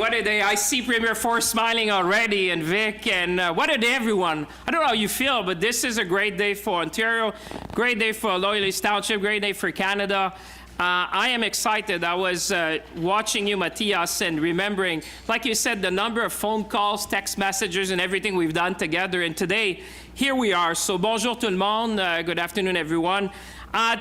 What a day. I see Premier Ford smiling already, and Vic, and what a day, everyone. I don't know how you feel, but this is a great day for Ontario, great day for Loyalist Township, great day for Canada. I am excited. I was watching you, Matthias, and remembering, like you said, the number of phone calls, text messages, and everything we've done together. And today, here we are. So bonjour tout le monde. Good afternoon, everyone.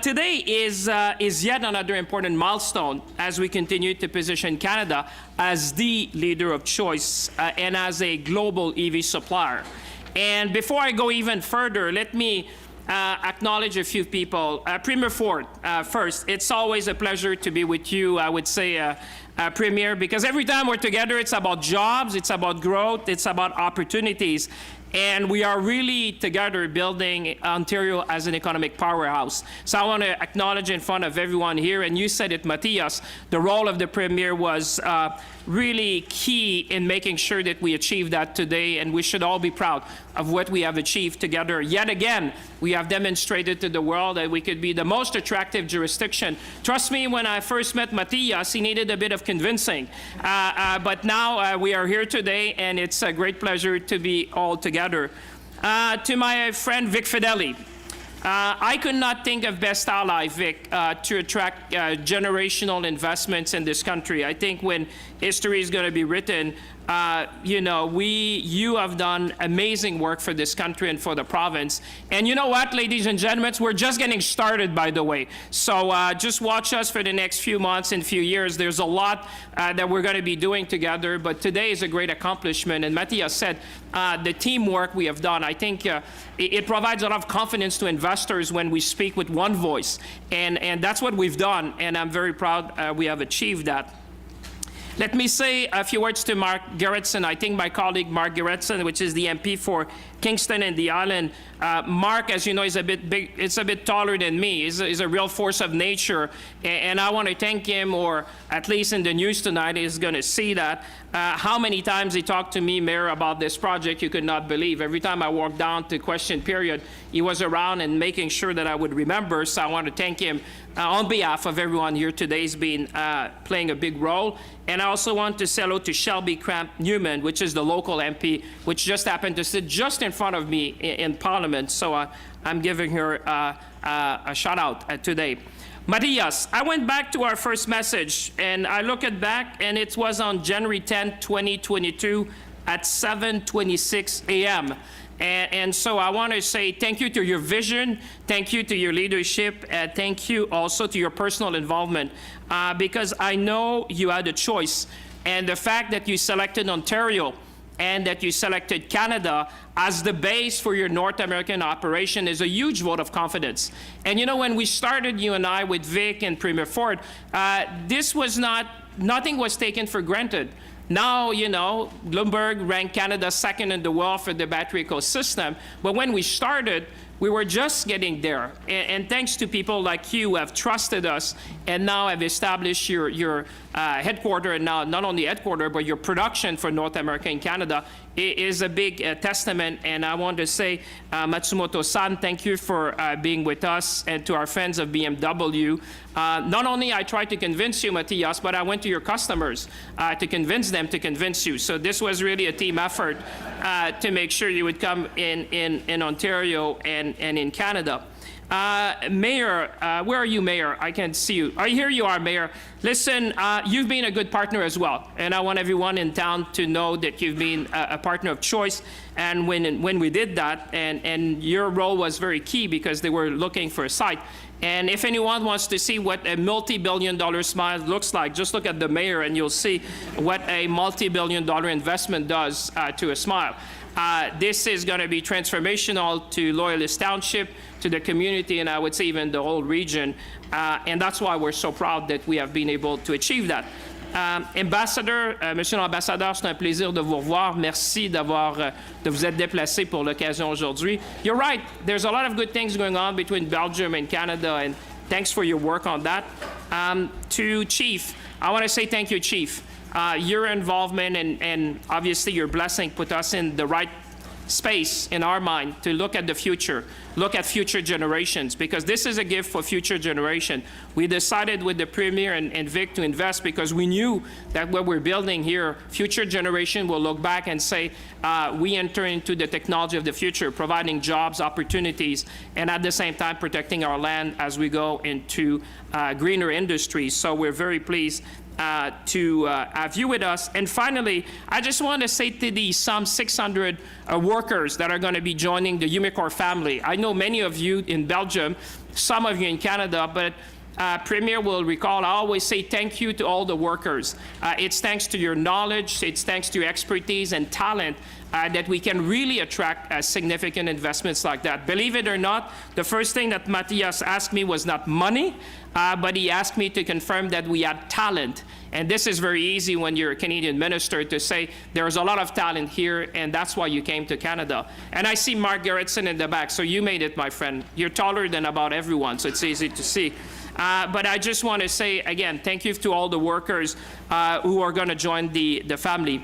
Today is yet another important milestone as we continue to position Canada as the leader of choice and as a global EV supplier. And before I go even further, let me acknowledge a few people. Premier Ford, first, it's always a pleasure to be with you, I would say, Premier, because every time we're together, it's about jobs, it's about growth, it's about opportunities. And we are really together building Ontario as an economic powerhouse. So I want to acknowledge in front of everyone here, and you said it, Matthias, the role of the Premier was really key in making sure that we achieve that today, and we should all be proud of what we have achieved together. Yet again, we have demonstrated to the world that we could be the most attractive jurisdiction. Trust me, when I first met Matthias, he needed a bit of convincing. But now we are here today, and it's a great pleasure to be all together. To my friend Vic Fedeli, I could not think of best ally, Vic, to attract generational investments in this country. I think when history is going to be written, you have done amazing work for this country and for the province. And you know what, ladies and gentlemen, we're just getting started, by the way. So just watch us for the next few months and few years. There's a lot that we're going to be doing together, but today is a great accomplishment. And Matthias said, the teamwork we have done, I think it provides a lot of confidence to investors when we speak with one voice. And that's what we've done, and I'm very proud we have achieved that. Let me say a few words to Mark Gerritsen. I think my colleague Mark Gerritsen, which is the MP for Kingston and the Island. Mark, as you know, is a bit big. It's a bit taller than me. He's a real force of nature, and I want to thank him, or at least in the news tonight, he's going to see that. How many times he talked to me, Mayor, about this project, you could not believe. Every time I walked down to question period, he was around and making sure that I would remember. So I want to thank him on behalf of everyone here today. He's been playing a big role. And I also want to say hello to Shelby Cramp-Newman, which is the local MP, which just happened to sit just in front of me in Parliament. So I'm giving her a shout out today. Matthias, I went back to our first message, and I look at back, and it was on January 10, 2022 at 7:26 a.m. And so I want to say thank you to your vision, thank you to your leadership, thank you also to your personal involvement, because I know you had a choice. And the fact that you selected Ontario and that you selected Canada as the base for your North American operation is a huge vote of confidence. And you know, when we started, you and I, with Vic and Premier Ford, nothing was taken for granted. Now, you know, Bloomberg ranked Canada second in the world for the battery ecosystem. But when we started, we were just getting there. And thanks to people like you who have trusted us and now have established your headquarters, and now not only headquarters, but your production for North America and Canada is a big testament. And I want to say, Matsumoto-san, thank you for being with us, and to our friends of BMW. Not only I tried to convince you, Matthias, but I went to your customers to convince them to convince you. So this was really a team effort to make sure you would come in Ontario and in Canada. Mayor, where are you, Mayor? I can't see you. Oh, here you are, Mayor. Listen, you've been a good partner as well, and I want everyone in town to know that you've been a partner of choice. And when we did that, and your role was very key because they were looking for a site. And if anyone wants to see what a multi-billion-dollar smile looks like, just look at the mayor and you'll see what a multi-billion-dollar investment does to a smile. This is going to be transformational to Loyalist Township, to the community, and I would say even the whole region. And that's why we're so proud that we have been able to achieve that. Ambassador, Monsieur l'Ambassadeur, c'est un plaisir de vous revoir. Merci de vous être déplacé pour l'occasion aujourd'hui. You're right, there's a lot of good things going on between Belgium and Canada, and thanks for your work on that. To Chief, I want to say thank you, Chief. Your involvement and obviously your blessing put us in the right space in our mind to look at the future, look at future generations, because this is a gift for future generation. We decided with the Premier and Vic to invest because we knew that what we're building here, future generation will look back and say, we enter into the technology of the future, providing jobs, opportunities, and at the same time protecting our land as we go into greener industries. So we're very pleased to have you with us. And finally, I just want to say to the some 600 workers that are going to be joining the Unicore family. I know many of you in Belgium, some of you in Canada, but Premier will recall, I always say thank you to all the workers. It's thanks to your knowledge, it's thanks to your expertise and talent that we can really attract significant investments like that. Believe it or not, the first thing that Matthias asked me was not money, but he asked me to confirm that we had talent. And this is very easy when you're a Canadian minister to say there's a lot of talent here, and that's why you came to Canada. And I see Mark Gerritsen in the back, so you made it, my friend. You're taller than about everyone, so it's easy to see. But I just want to say, again, thank you to all the workers who are going to join the family.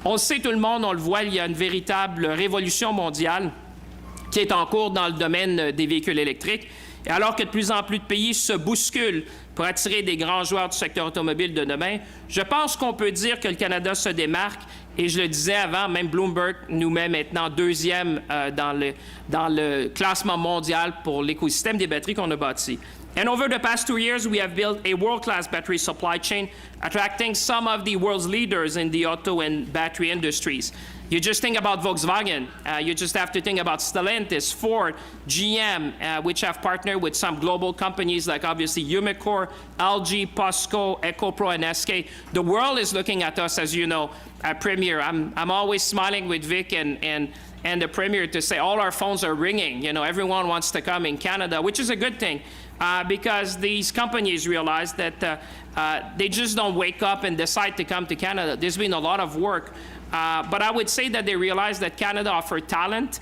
On le sait, tout le monde, on le voit, il y a une véritable révolution mondiale qui est en cours dans le domaine des véhicules électriques. Et alors que de plus en plus de pays se bousculent pour attirer des grands joueurs du secteur automobile de demain, je pense qu'on peut dire que le Canada se démarque. Et je le disais avant, même Bloomberg nous met maintenant deuxième dans le classement mondial pour l'écosystème des batteries qu'on a bâti. And over the past 2 years, we have built a world-class battery supply chain, attracting some of the world's leaders in the auto and battery industries. You just think about Volkswagen. You just have to think about Stellantis, Ford, GM, which have partnered with some global companies like obviously Unicore, LG, POSCO, EcoPro, and SK. The world is looking at us, as you know, Premier. I'm always smiling with Vic and the Premier to say all our phones are ringing. You know, everyone wants to come in Canada, which is a good thing. Because these companies realize that they just don't wake up and decide to come to Canada. There's been a lot of work. But I would say that they realize that Canada offers talent,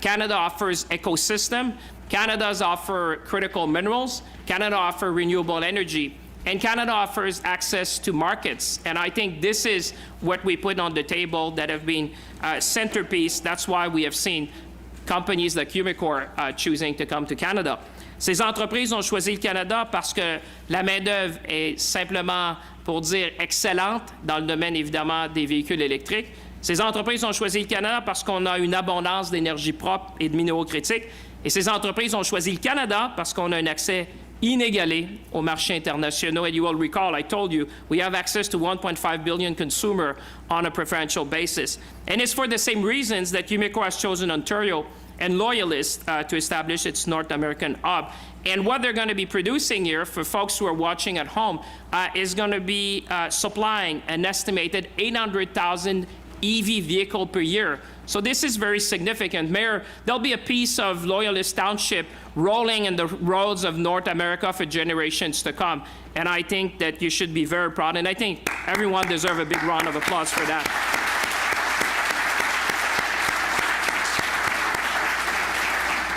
Canada offers ecosystem, Canada's offer critical minerals, Canada offers renewable energy, and Canada offers access to markets. And I think this is what we put on the table that have been centerpiece. That's why we have seen companies like Unicore choosing to come to Canada. Ces entreprises ont choisi le Canada parce que la main-d'œuvre est simplement, pour dire, excellente dans le domaine, évidemment, des véhicules électriques. Ces entreprises ont choisi le Canada parce qu'on a une abondance d'énergie propre et de minéraux critiques. Et ces entreprises ont choisi le Canada parce qu'on a un accès inégalé aux marchés internationaux. And you will recall, I told you, we have access to 1.5 billion consumers on a preferential basis. And it's for the same reasons that Unicore has chosen Ontario and Loyalist to establish its North American hub. And what they're going to be producing here, for folks who are watching at home, is going to be supplying an estimated 800,000 EV vehicle per year. So this is very significant. Mayor, there'll be a piece of Loyalist Township rolling in the roads of North America for generations to come. And I think that you should be very proud. And I think everyone deserves a big round of applause for that.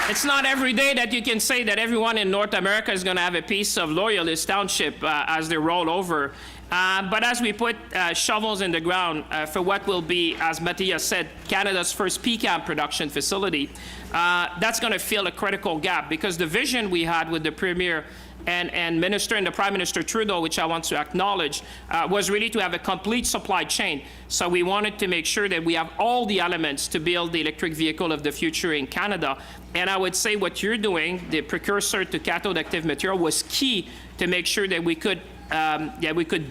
It's not every day that you can say that everyone in North America is going to have a piece of Loyalist Township as they roll over. But as we put shovels in the ground for what will be, as Matthias said, Canada's first PCAM production facility, that's going to fill a critical gap, because the vision we had with the Premier and Minister and the Prime Minister Trudeau, which I want to acknowledge, was really to have a complete supply chain. So we wanted to make sure that we have all the elements to build the electric vehicle of the future in Canada. And I would say what you're doing, the precursor to cathode active material, was key to make sure that we could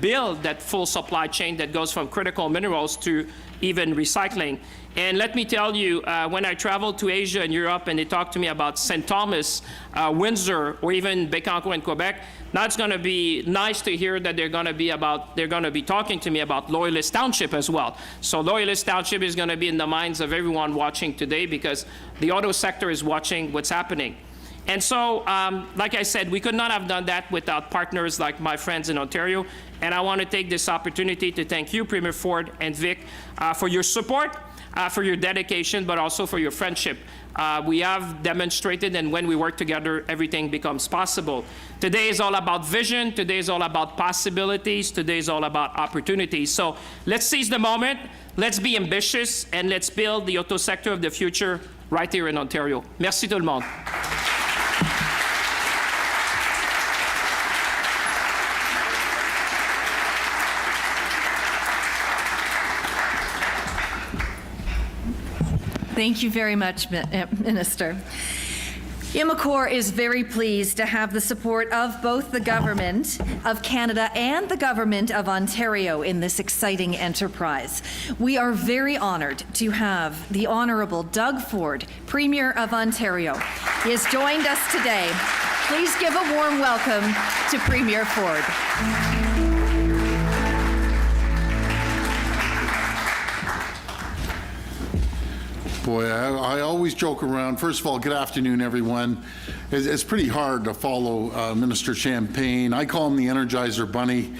build that full supply chain that goes from critical minerals to even recycling. And let me tell you, when I travel to Asia and Europe and they talk to me about St. Thomas, Windsor, or even Bécancour in Quebec, now it's going to be nice to hear that they're going to be talking to me about Loyalist Township as well. So Loyalist Township is going to be in the minds of everyone watching today, because the auto sector is watching what's happening. And so, like I said, we could not have done that without partners like my friends in Ontario. And I want to take this opportunity to thank you, Premier Ford and Vic, for your support, for your dedication, but also for your friendship. We have demonstrated, and when we work together, everything becomes possible. Today is all about vision. Today is all about possibilities. Today is all about opportunities. So let's seize the moment. Let's be ambitious, and let's build the auto sector of the future right here in Ontario. Merci tout le monde. Thank you very much, Minister. Unicore is very pleased to have the support of both the Government of Canada and the Government of Ontario in this exciting enterprise. We are very honored to have the Honourable Doug Ford, Premier of Ontario. He has joined us today. Please give a warm welcome to Premier Ford. Boy, I always joke around. First of all, good afternoon, everyone. It's pretty hard to follow Minister Champagne. I call him the Energizer Bunny,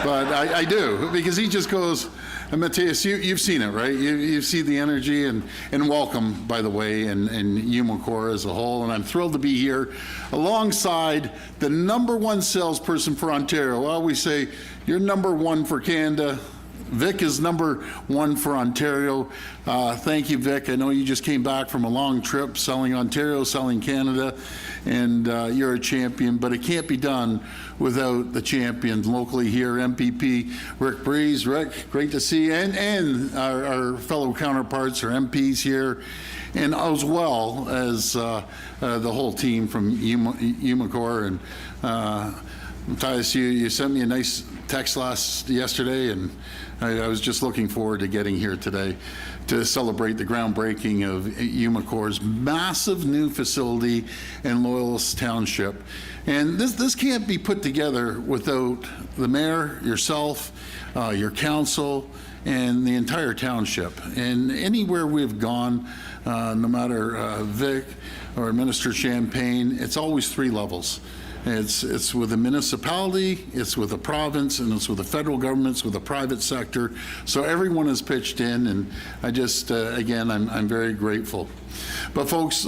but I do, because he just goes, Matthias, you've seen it, right? You see the energy, and welcome, by the way, and Unicore as a whole. And I'm thrilled to be here alongside the #1 salesperson for Ontario. I always say, you're #1 for Canada. Vic is #1 for Ontario. Thank you, Vic. I know you just came back from a long trip selling Ontario, selling Canada, and you're a champion, but it can't be done without the champions locally here. MPP Rick Breeze. Rick, great to see you, and our fellow counterparts, our MPs here, and as well as the whole team from Unicore. And Matthias, you sent me a nice text yesterday, and I was just looking forward to getting here today to celebrate the groundbreaking of Unicore's massive new facility in Loyalist Township. And this can't be put together without the mayor, yourself, your council, and the entire township. And anywhere we've gone, no matter Vic or Minister Champagne, it's always 3 levels. It's with the municipality, it's with the province, and it's with the federal government, it's with the private sector. So everyone has pitched in, and I just, again, I'm very grateful. But folks,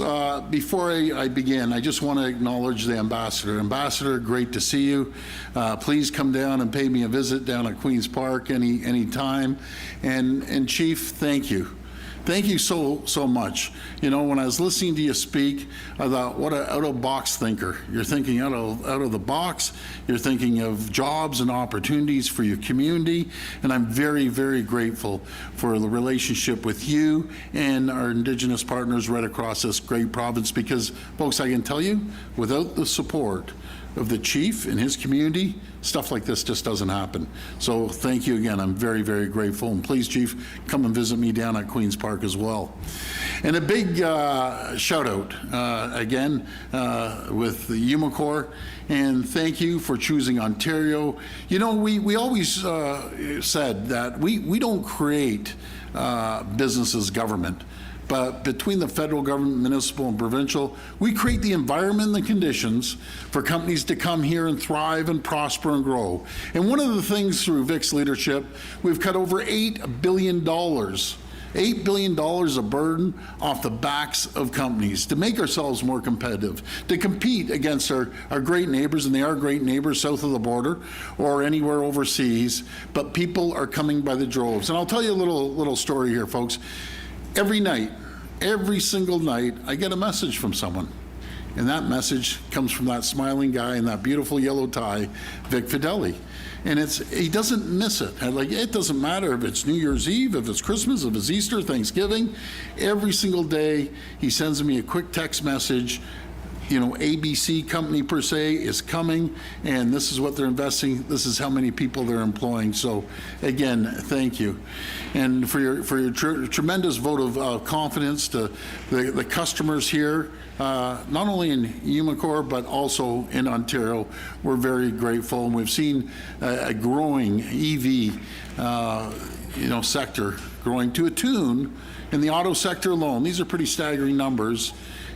before I begin, I just want to acknowledge the ambassador. Ambassador, great to see you. Please come down and pay me a visit down at Queen's Park any time. And Chief, thank you. Thank you so much. You know, when I was listening to you speak, I thought, what an out-of-box thinker. You're thinking out of the box. You're thinking of jobs and opportunities for your community. And I'm very, very grateful for the relationship with you and our Indigenous partners right across this great province, because, folks, I can tell you, without the support of the chief and his community, stuff like this just doesn't happen. So thank you again. I'm very, very grateful. And please, Chief, come and visit me down at Queen's Park as well. And a big shout out again with the Unicore, and thank you for choosing Ontario. You know, we always said that we don't create business as government. But between the federal government, municipal, and provincial, we create the environment and the conditions for companies to come here and thrive and prosper and grow. And one of the things through Vic's leadership, we've cut over $8 billion $8 billion of burden off the backs of companies to make ourselves more competitive, to compete against our great neighbors, and they are great neighbors south of the border or anywhere overseas, but people are coming by the droves. And I'll tell you a little story here, folks. Every night, every single night, I get a message from someone. And that message comes from that smiling guy in that beautiful yellow tie, Vic Fideli. And he doesn't miss it. Like, it doesn't matter if it's New Year's Eve, if it's Christmas, if it's Easter, Thanksgiving. Every single day, he sends me a quick text message. You know, ABC company per se is coming, and this is what they're investing. This is how many people they're employing. So, again, thank you, and for your tremendous vote of confidence to the customers here, not only in Unicore but also in Ontario. We're very grateful, and we've seen a growing EV, sector growing to a tune in the auto sector alone. These are pretty staggering numbers.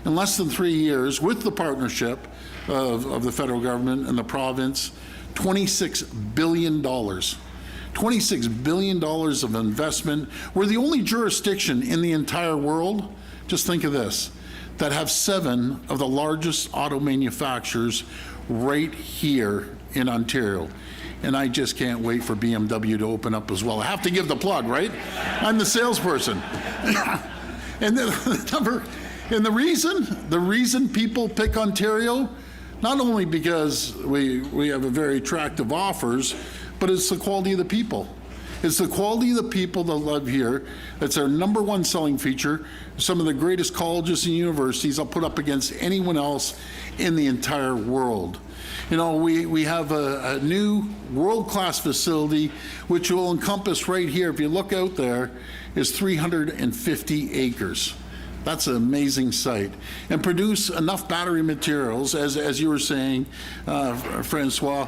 in less than 3 years, with the partnership of the federal government and the province, $26 billion. $26 billion of investment. We're the only jurisdiction in the entire world, just think of this, that have 7 of the largest auto manufacturers right here in Ontario. And I just can't wait for BMW to open up as well. I have to give the plug, right? I'm the salesperson. And the reason people pick Ontario, not only because we have a very attractive offers, but it's the quality of the people. It's the quality of the people that live here. That's our #1 selling feature. Some of the greatest colleges and universities I'll put up against anyone else in the entire world. You know, we have a new world-class facility which will encompass right here, if you look out there, is 350 acres. That's an amazing site. And produce enough battery materials, as you were saying, Francois,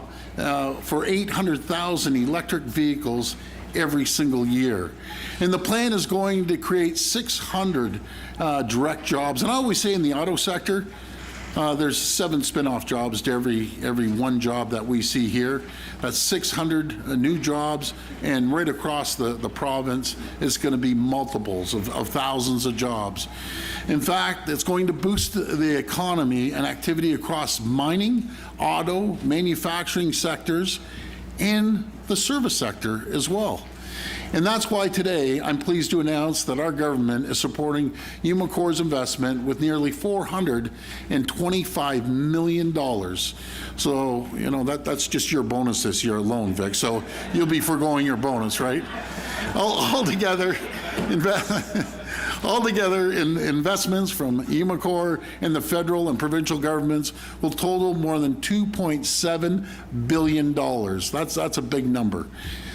for 800,000 electric vehicles every single year. And the plan is going to create 600 direct jobs. And I always say in the auto sector, there's 7 spin-off jobs to every one job that we see here. That's 600 new jobs, and right across the province, it's going to be multiples of thousands of jobs. In fact, it's going to boost the economy and activity across mining, auto, manufacturing sectors, and the service sector as well. And that's why today I'm pleased to announce that our government is supporting Unicore's investment with nearly $425 million. So, you know, that's just your bonus this year alone, Vic. So you'll be foregoing your bonus, right? Altogether, investments from Unicore and the federal and provincial governments will total more than $2.7 billion. That's a big number.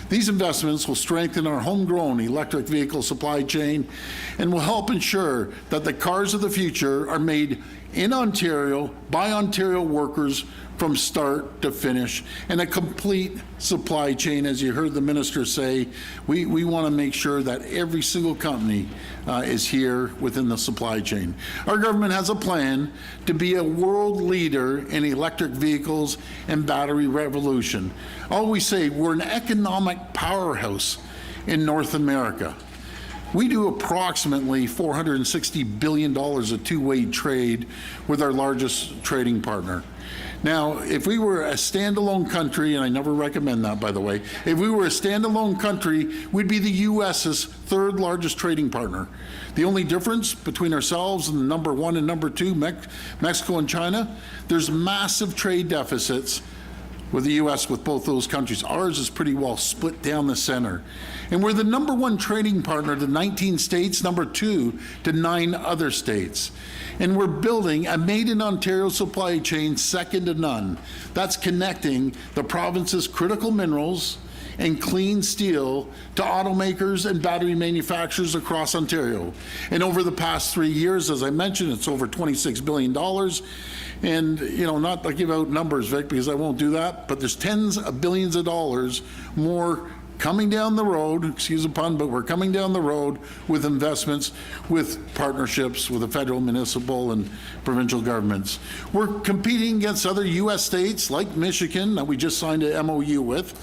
These investments will strengthen our homegrown electric vehicle supply chain and will help ensure that the cars of the future are made in Ontario by Ontario workers from start to finish, and a complete supply chain. As you heard the minister say, we want to make sure that every single company is here within the supply chain. Our government has a plan to be a world leader in electric vehicles and battery revolution. I always say we're an economic powerhouse in North America. We do approximately $460 billion of two-way trade with our largest trading partner. Now, if we were a standalone country, and I never recommend that, by the way, if we were a standalone country, we'd be the U.S.'s 3rd largest trading partner. The only difference between ourselves and the #1 and #2, Mexico and China, there's massive trade deficits with the U.S. with both those countries. Ours is pretty well split down the center. And we're the #1 trading partner to 19 states, #2 to 9 other states. And we're building a made-in-Ontario supply chain second to none. That's connecting the province's critical minerals and clean steel to automakers and battery manufacturers across Ontario. And over the past 3 years, as I mentioned, it's over $26 billion. And, you know, not to give out numbers, Vic, because I won't do that, but there's tens of billions of dollars more coming down the road, excuse the pun, but we're coming down the road with investments, with partnerships with the federal, municipal, and provincial governments. We're competing against other U.S. states like Michigan, that we just signed an MOU with,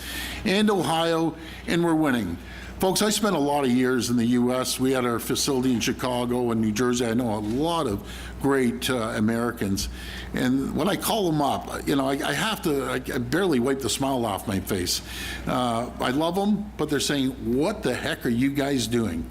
and Ohio, and we're winning. Folks, I spent a lot of years in the U.S. We had our facility in Chicago and New Jersey. I know a lot of great Americans. And when I call them up, you know, I barely wipe the smile off my face. I love them, but they're saying, what the heck are you guys doing,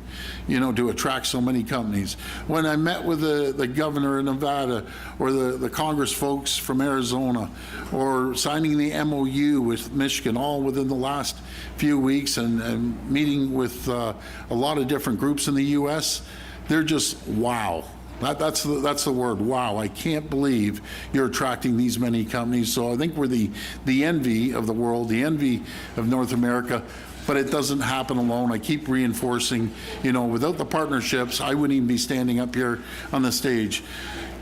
you know, to attract so many companies? When I met with the governor of Nevada, or the Congress folks from Arizona, or signing the MOU with Michigan, all within the last few weeks, and meeting with a lot of different groups in the U.S., they're just wow. That's the word, wow. I can't believe you're attracting these many companies. So I think we're the envy of the world, the envy of North America, but it doesn't happen alone. I keep reinforcing, you know, without the partnerships, I wouldn't even be standing up here on the stage.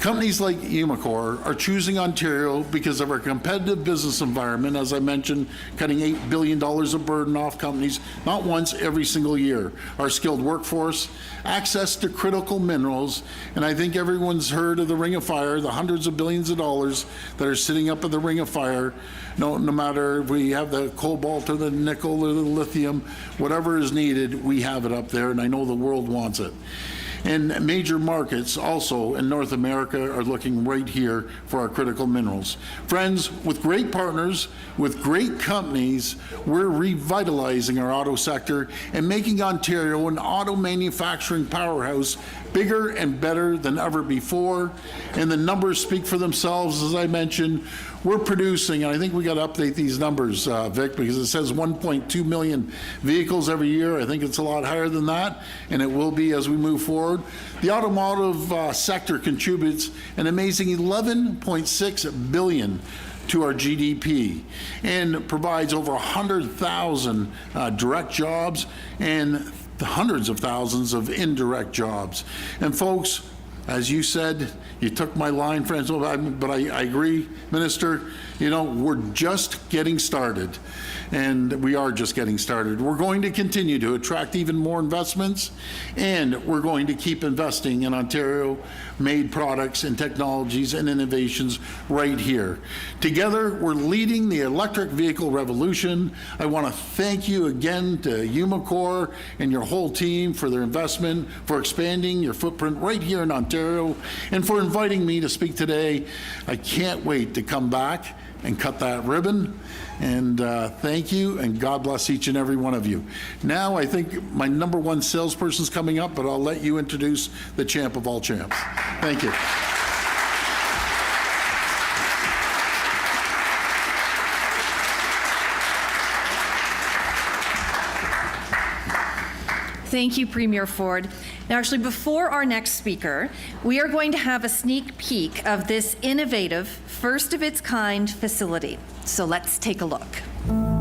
Companies like Unicore are choosing Ontario because of our competitive business environment, as I mentioned, cutting $8 billion of burden off companies, not once, every single year. Our skilled workforce, access to critical minerals, and I think everyone's heard of the Ring of Fire, the hundreds of billions of dollars that are sitting up at the Ring of Fire. No matter if we have the cobalt or the nickel or the lithium, whatever is needed, we have it up there, and I know the world wants it. And major markets also in North America are looking right here for our critical minerals. Friends, with great partners, with great companies, we're revitalizing our auto sector and making Ontario an auto manufacturing powerhouse, bigger and better than ever before. And the numbers speak for themselves. As I mentioned, we're producing, and I think we got to update these numbers, Vic, because it says 1.2 million vehicles every year. I think it's a lot higher than that, and it will be as we move forward. The automotive sector contributes an amazing $11.6 billion to our GDP and provides over 100,000 direct jobs and hundreds of thousands of indirect jobs. And folks, as you said, you took my line, Francois, but I agree, Minister, you know, we're just getting started, and we are just getting started. We're going to continue to attract even more investments, and we're going to keep investing in Ontario-made products and technologies and innovations right here. Together, we're leading the electric vehicle revolution. I want to thank you again to Unicore and your whole team for their investment, for expanding your footprint right here in Ontario, and for inviting me to speak today. I can't wait to come back and cut that ribbon. And thank you, and God bless each and every one of you. Now, I think my #1 salesperson's coming up, but I'll let you introduce the champ of all champs. Thank you. Thank you, Premier Ford. Now, actually, before our next speaker, we are going to have a sneak peek of this innovative, first-of-its-kind facility. So let's take a look.